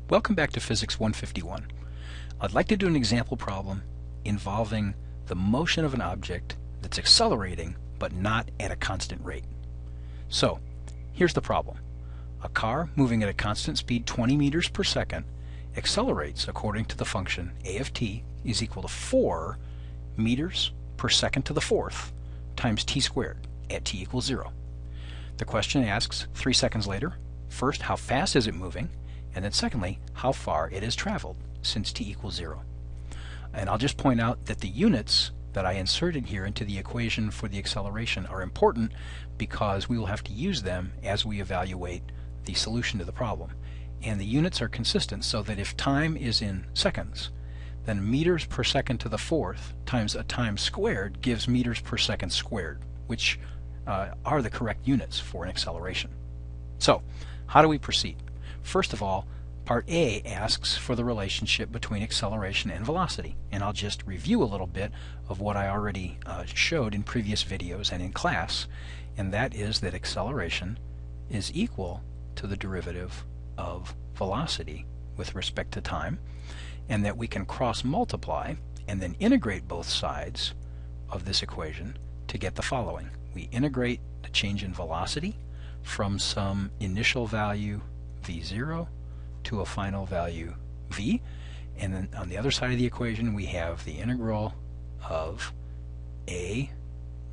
Welcome back to Physics 151. I'd like to do an example problem involving the motion of an object that's accelerating but not at a constant rate. So, here's the problem. A car moving at a constant speed 20 meters per second accelerates according to the function a of t is equal to 4 meters per second to the fourth times t squared at t equals 0. The question asks 3 seconds later, first, how fast is it moving? And then secondly, how far it has traveled since t equals 0. And I'll just point out that the units that I inserted here into the equation for the acceleration are important because we will have to use them as we evaluate the solution to the problem. And the units are consistent so that if time is in seconds, then meters per second to the fourth times a time squared gives meters per second squared, which are the correct units for an acceleration. So, how do we proceed? First of all, part A asks for the relationship between acceleration and velocity, and I'll just review a little bit of what I already showed in previous videos and in class, and that is that acceleration is equal to the derivative of velocity with respect to time, and that we can cross multiply and then integrate both sides of this equation to get the following. We integrate the change in velocity from some initial value v0 to a final value v, and then on the other side of the equation we have the integral of a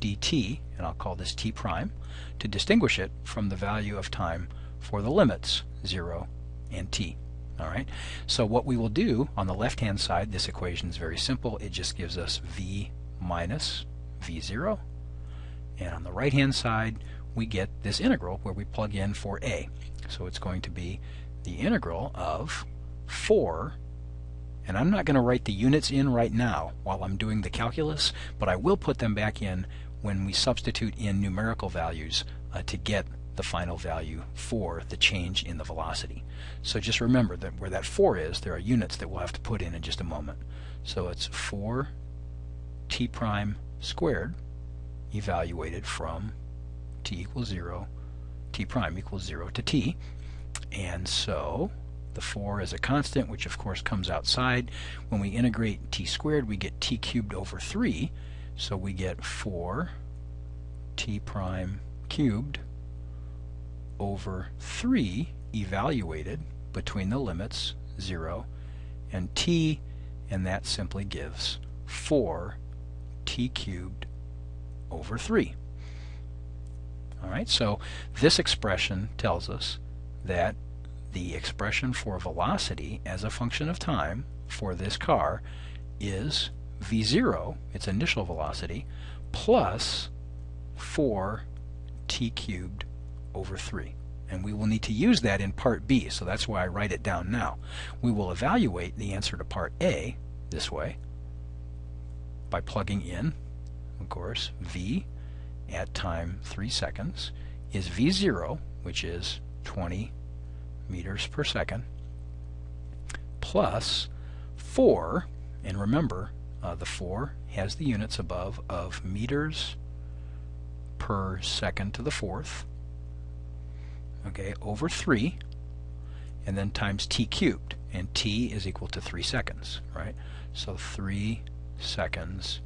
dt, and I'll call this t prime, to distinguish it from the value of time for the limits 0 and t. Alright, so what we will do on the left hand side, this equation is very simple. It just gives us v minus v0, and on the right hand side we get this integral where we plug in for a. So it's going to be the integral of 4, and I'm not going to write the units in right now while I'm doing the calculus, but I will put them back in when we substitute in numerical values to get the final value for the change in the velocity. So just remember that where that 4 is, there are units that we'll have to put in just a moment. So it's 4 t prime squared evaluated from t equals 0, t prime equals 0 to t, and so the 4 is a constant, which of course comes outside. When we integrate t squared, we get t cubed over 3, so we get 4 t prime cubed over 3 evaluated between the limits 0 and t, and that simply gives 4 t cubed over 3. Alright, so this expression tells us that the expression for velocity as a function of time for this car is v0, its initial velocity, plus 4 t cubed over 3. And we will need to use that in part B, so that's why I write it down now. We will evaluate the answer to part A this way by plugging in, of course, v at time 3 seconds is v0, which is 20 meters per second, plus 4, and remember the 4 has the units above of meters per second to the fourth, okay, over 3, and then times t cubed, and t is equal to 3 seconds, right? So 3 seconds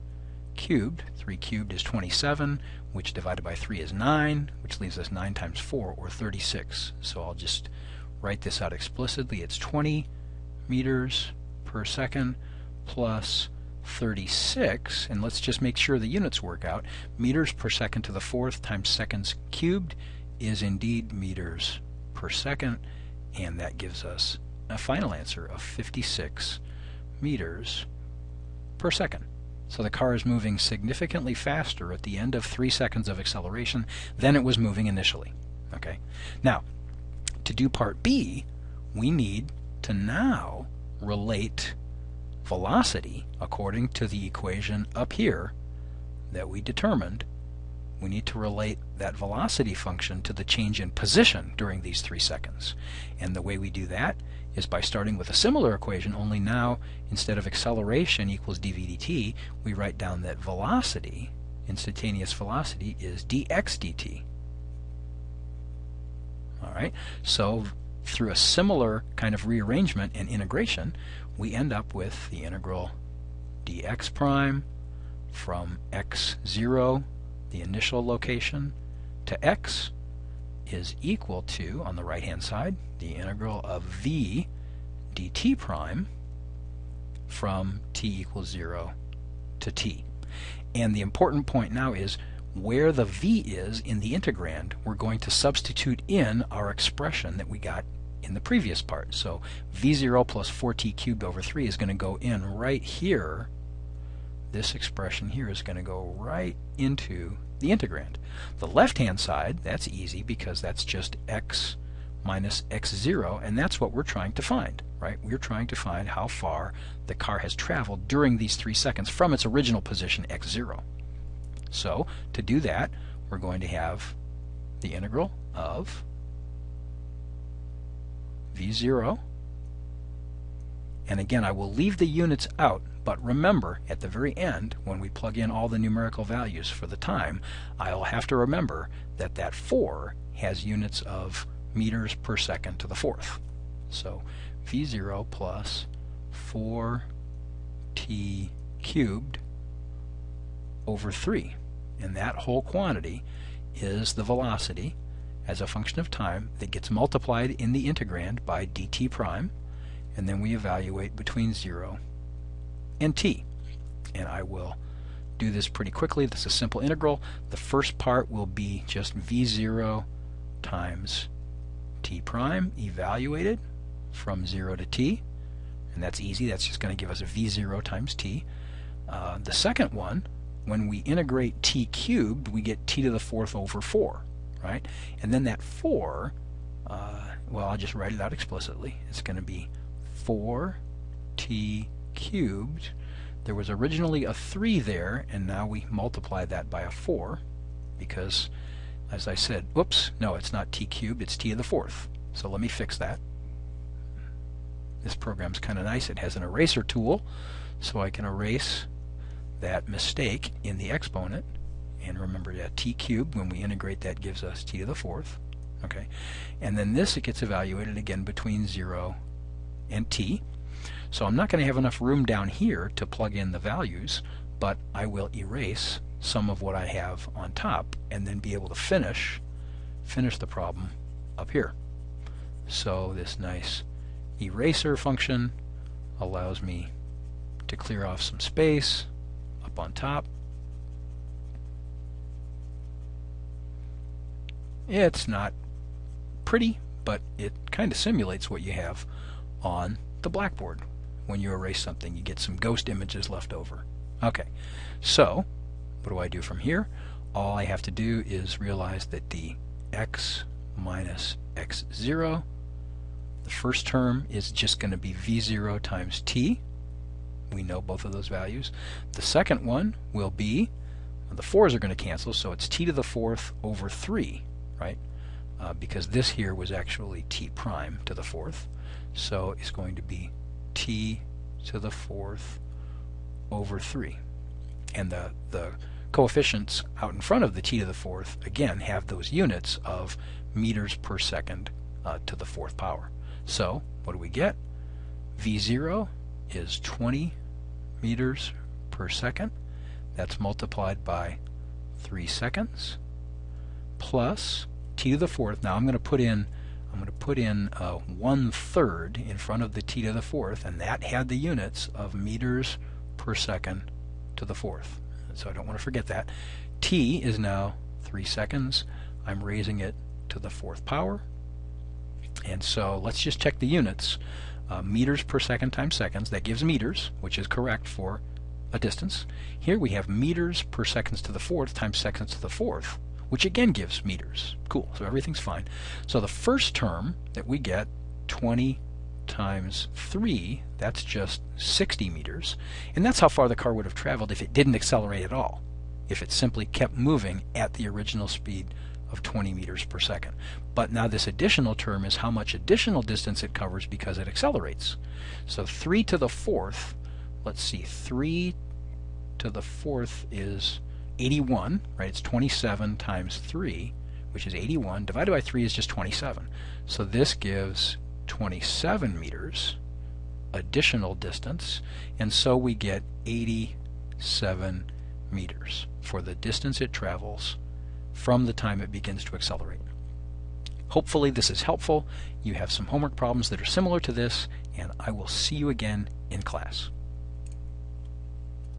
cubed, 3 cubed is 27, which divided by 3 is 9, which leaves us 9 times 4, or 36. So I'll just write this out explicitly. It's 20 meters per second plus 36, and let's just make sure the units work out. Meters per second to the fourth times seconds cubed is indeed meters per second, and that gives us a final answer of 56 meters per second. So the car is moving significantly faster at the end of 3 seconds of acceleration than it was moving initially. Okay. Now, to do part B, we need to now relate velocity according to the equation up here that we determined. We need to relate that velocity function to the change in position during these 3 seconds. And the way we do that is by starting with a similar equation, only now instead of acceleration equals dv dt, we write down that velocity, instantaneous velocity, is dx dt. Alright, so through a similar kind of rearrangement and integration, we end up with the integral dx prime from x0, the initial location, to x is equal to, on the right hand side, the integral of v dt prime from t equals 0 to t. And the important point now is where the v is in the integrand, we're going to substitute in our expression that we got in the previous part. So v0 plus 4t cubed over 3 is going to go in right here. This expression here is going to go right into the integrand. The left-hand side, that's easy because that's just x minus x0, and that's what we're trying to find, right? We're trying to find how far the car has traveled during these 3 seconds from its original position x0. So to do that, we're going to have the integral of v0, and again I will leave the units out, but remember at the very end when we plug in all the numerical values for the time, I'll have to remember that that 4 has units of meters per second to the 4th. So v0 plus 4t cubed over 3, and that whole quantity is the velocity as a function of time that gets multiplied in the integrand by dt prime, and then we evaluate between 0 and t. And I will do this pretty quickly. This is a simple integral. The first part will be just v0 times t prime evaluated from 0 to t, and that's easy. That's just going to give us a v0 times t. The second one, when we integrate t cubed, we get t to the 4th over 4, right? And then that 4, well, I'll just write it out explicitly. It's going to be 4t cubed. There was originally a 3 there, and now we multiply that by a 4 because, as I said, oops, no, it's not t cubed, it's t to the 4th. So let me fix that. This program's kind of nice. It has an eraser tool, so I can erase that mistake in the exponent. And remember that t cubed, when we integrate that, gives us t to the 4th. Okay, and then this, it gets evaluated again between 0 and t. So I'm not going to have enough room down here to plug in the values, but I will erase some of what I have on top and then be able to finish the problem up here. So this nice eraser function allows me to clear off some space up on top. It's not pretty, but it kind of simulates what you have on the blackboard. When you erase something, you get some ghost images left over. Okay, so what do I do from here? All I have to do is realize that the x minus x0, the first term is just going to be v0 times t. We know both of those values. The second one will be, the 4's are going to cancel, so it's t to the 4th over 3, right? Because this here was actually t prime to the 4th. So it's going to be t to the 4th over 3. And the coefficients out in front of the t to the 4th, again, have those units of meters per second to the 4th power. So what do we get? v0 is 20 meters per second. That's multiplied by 3 seconds plus t to the 4th. Now I'm going to put in 1/3 in front of the t to the 4th, and that had the units of meters per second to the 4th. So I don't want to forget that. T is now 3 seconds. I'm raising it to the 4th power. And so let's just check the units. Meters per second times seconds, that gives meters, which is correct for a distance. Here we have meters per seconds to the 4th times seconds to the 4th, which again gives meters. Cool, so everything's fine. So the first term that we get, 20 times 3, that's just 60 meters. And that's how far the car would have traveled if it didn't accelerate at all, if it simply kept moving at the original speed of 20 meters per second. But now this additional term is how much additional distance it covers because it accelerates. So 3 to the 4th, let's see, 3 to the 4th is 81, right? It's 27 times 3, which is 81. Divided by 3 is just 27. So this gives 27 meters additional distance, and so we get 87 meters for the distance it travels from the time it begins to accelerate. Hopefully this is helpful. You have some homework problems that are similar to this, and I will see you again in class.